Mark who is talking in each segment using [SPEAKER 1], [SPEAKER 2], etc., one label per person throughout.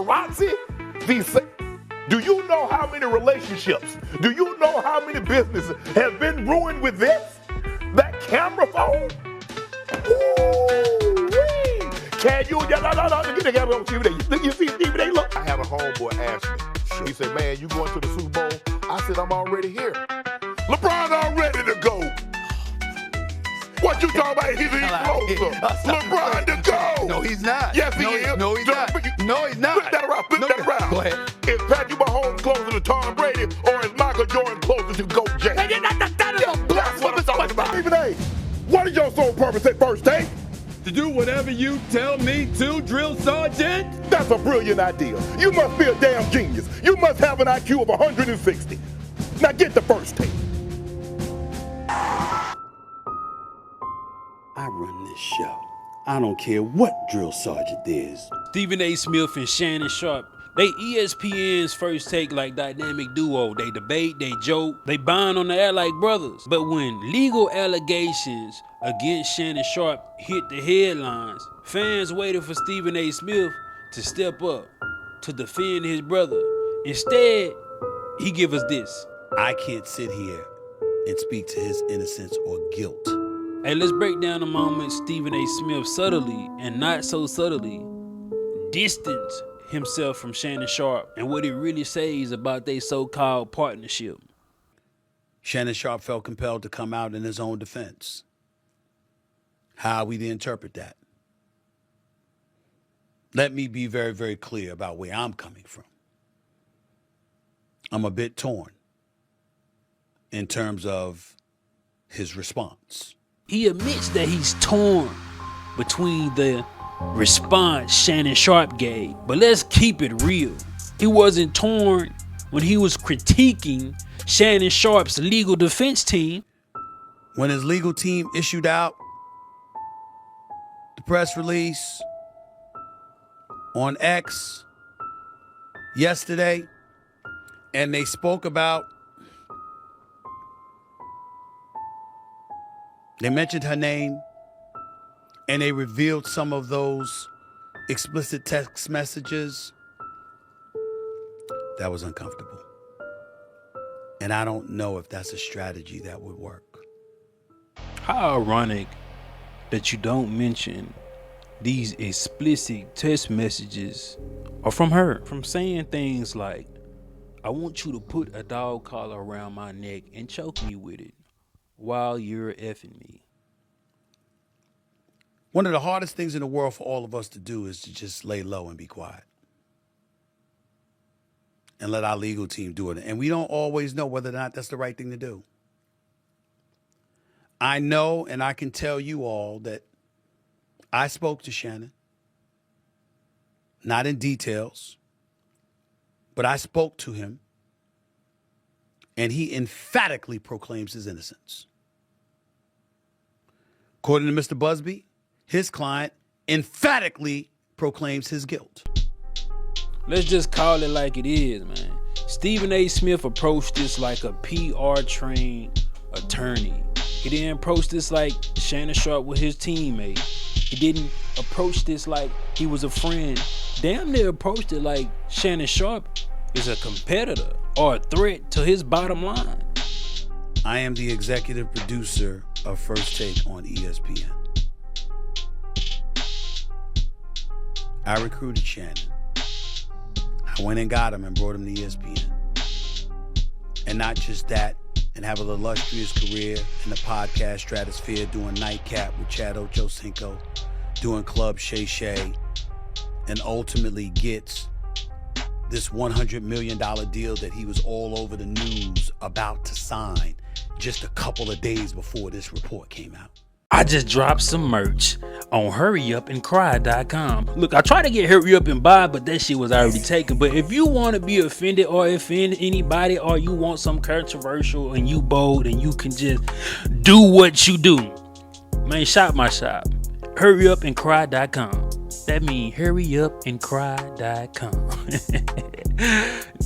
[SPEAKER 1] paparazzi, do you know how many relationships, do you know how many businesses have been ruined with this? That camera phone? Ooh-wee. Can you, get the camera on TV. You see TV, look. I had a homeboy ask me, he said, man, you going to the Super Bowl? I said, I'm already here. LeBron all ready to go. What you talking about? He's even closer. LeBron to go.
[SPEAKER 2] No, he's not.
[SPEAKER 1] Yes, he is.
[SPEAKER 2] No, he's not. No, he's not.
[SPEAKER 1] Flip that around. Flip that around.
[SPEAKER 2] Go ahead.
[SPEAKER 1] Is Patrick Mahomes closer to Tom Brady or is Michael Jordan closer to GOAT J? That's what I'm talking about. Stephen A., what is your sole purpose at First Take?
[SPEAKER 3] To do whatever you tell me to, Drill Sergeant.
[SPEAKER 1] That's a brilliant idea. You must be a damn genius. You must have an IQ of 160. Now get the First Take.
[SPEAKER 4] I run this show. I don't care what Drill Sergeant is.
[SPEAKER 5] Stephen A. Smith and Shannon Sharpe, they ESPN's First Take like dynamic duo. They debate, they joke, they bond on the air like brothers. But when legal allegations against Shannon Sharpe hit the headlines, fans waited for Stephen A. Smith to step up, to defend his brother. Instead, he give us this.
[SPEAKER 4] I can't sit here and speak to his innocence or guilt.
[SPEAKER 5] Hey, let's break down the moment Stephen A. Smith subtly and not so subtly distanced himself from Shannon Sharpe and what he really says about their so-called partnership.
[SPEAKER 4] Shannon Sharpe felt compelled to come out in his own defense. How are we to interpret that? Let me be very, very clear about where I'm coming from. I'm a bit torn in terms of his response.
[SPEAKER 5] He admits that he's torn between the response Shannon Sharpe gave. But let's keep it real. He wasn't torn when he was critiquing Shannon Sharpe's legal defense team.
[SPEAKER 4] When his legal team issued out the press release on X yesterday, and they spoke about, they mentioned her name, and they revealed some of those explicit text messages. That was uncomfortable. And I don't know if that's a strategy that would work.
[SPEAKER 5] How ironic that you don't mention these explicit text messages are from her, from saying things like, I want you to put a dog collar around my neck and choke me with it while you're effing me.
[SPEAKER 4] One of the hardest things in the world for all of us to do is to just lay low and be quiet. And let our legal team do it. And we don't always know whether or not that's the right thing to do. I know, and I can tell you all, that I spoke to Shannon. Not in details, but I spoke to him. And he emphatically proclaims his innocence. According to Mr. Busby, his client emphatically proclaims his guilt.
[SPEAKER 5] Let's just call it like it is, man. Stephen A. Smith approached this like a PR-trained attorney. He didn't approach this like Shannon Sharpe was his teammate. He didn't approach this like he was a friend. Damn near approached it like Shannon Sharpe is a competitor or a threat to his bottom line.
[SPEAKER 4] I am the executive producer of First Take on ESPN. I recruited Shannon. I went and got him and brought him to ESPN. And not just that, and have an illustrious career in the podcast stratosphere, doing Nightcap with Chad Ochocinco, doing Club Shay Shay, and ultimately gets this $100 million deal that he was all over the news about to sign just a couple of days before this report came out.
[SPEAKER 5] I just dropped some merch on hurryupandcry.com. Look, I tried to get Hurry Up and Buy, but that shit was already taken. But if you want to be offended or offend anybody, or you want some controversial and you bold and you can just do what you do, man, shop my shop. Hurryupandcry.com. That means hurryupandcry.com.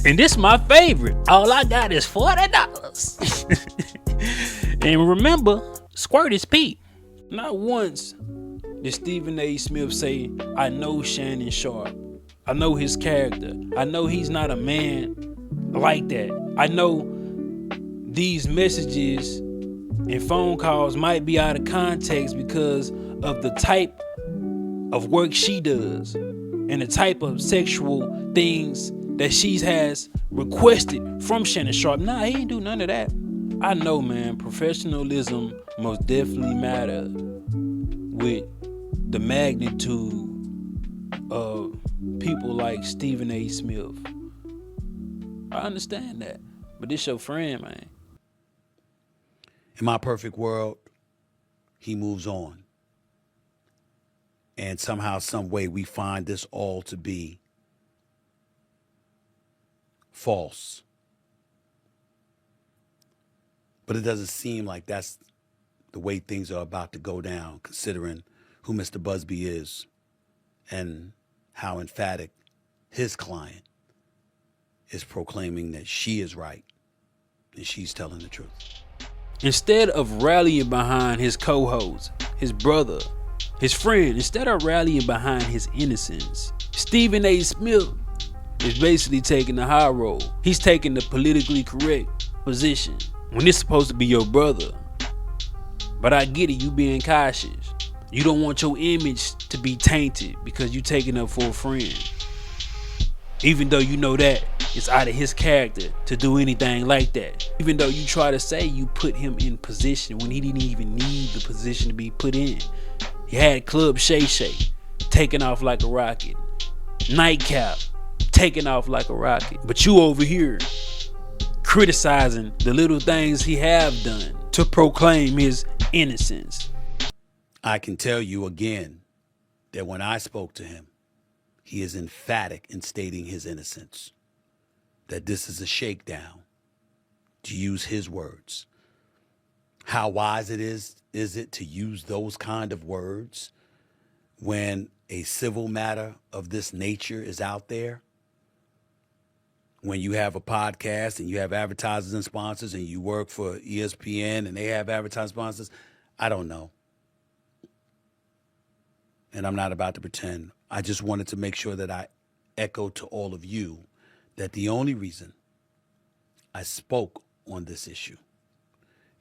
[SPEAKER 5] And this is my favorite. All I got is $40. And remember, squirt is Pete. Not once did Stephen A. Smith say, I know Shannon Sharpe, I know his character. I know he's not a man like that. I know these messages and phone calls might be out of context because of the type of work she does and the type of sexual things that she has requested from Shannon Sharpe. Nah, he ain't do none of that. I know, man, professionalism most definitely matter with the magnitude of people like Stephen A. Smith. I understand that, but this your friend, man.
[SPEAKER 4] In my perfect world, he moves on. And somehow, some way, we find this all to be false. But it doesn't seem like that's the way things are about to go down, considering who Mr. Busby is and how emphatic his client is proclaiming that she is right and she's telling the truth.
[SPEAKER 5] Instead of rallying behind his co-host, his brother, his friend, instead of rallying behind his innocence, Stephen A. Smith is basically taking the high road. He's taking the politically correct position when it's supposed to be your brother. But I get it, you being cautious. You don't want your image to be tainted because you taking up for a friend. Even though you know that it's out of his character to do anything like that. Even though you try to say you put him in position when he didn't even need the position to be put in. He had Club Shay Shay taking off like a rocket. Nightcap taking off like a rocket. But you over here criticizing the little things he have done to proclaim his innocence.
[SPEAKER 4] I can tell you again that when I spoke to him, he is emphatic in stating his innocence, that this is a shakedown, to use his words. How wise is it to use those kind of words when a civil matter of this nature is out there? When you have a podcast and you have advertisers and sponsors and you work for ESPN and they have advertising sponsors, I don't know. And I'm not about to pretend. I just wanted to make sure that I echo to all of you that the only reason I spoke on this issue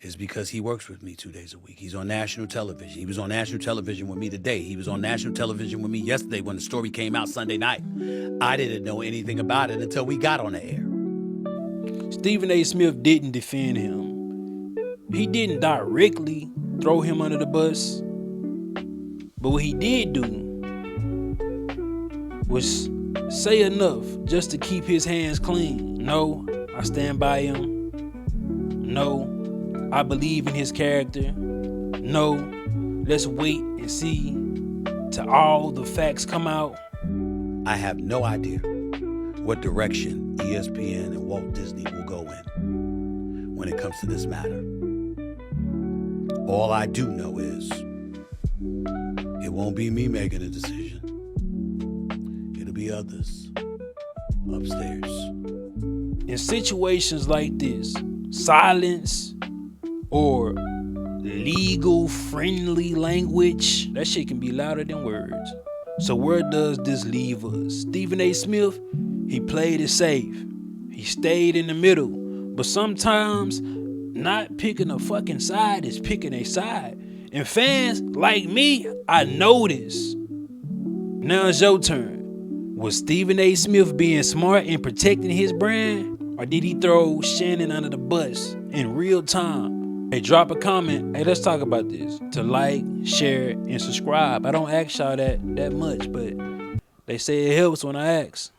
[SPEAKER 4] is because he works with me 2 days a week. He's on national television. He was on national television with me today. He was on national television with me yesterday when the story came out Sunday night. I didn't know anything about it until we got on the air.
[SPEAKER 5] Stephen A. Smith didn't defend him. He didn't directly throw him under the bus. But what he did do was say enough just to keep his hands clean. No, I stand by him. No, I believe in his character. No, let's wait and see till all the facts come out.
[SPEAKER 4] I have no idea what direction ESPN and Walt Disney will go in when it comes to this matter. All I do know is it won't be me making a decision. It'll be others upstairs.
[SPEAKER 5] In situations like this, silence or legal friendly language, that shit can be louder than words. So where does this leave us? Stephen A. Smith, he played it safe. He stayed in the middle. But sometimes not picking a fucking side is picking a side. And fans like me, I know this. Now it's your turn. Was Stephen A. Smith being smart and protecting his brand? Or did he throw Shannon under the bus in real time? Hey, drop a comment. Hey, let's talk about this. To like, share, and subscribe. I don't ask y'all that much, but they say it helps when I ask.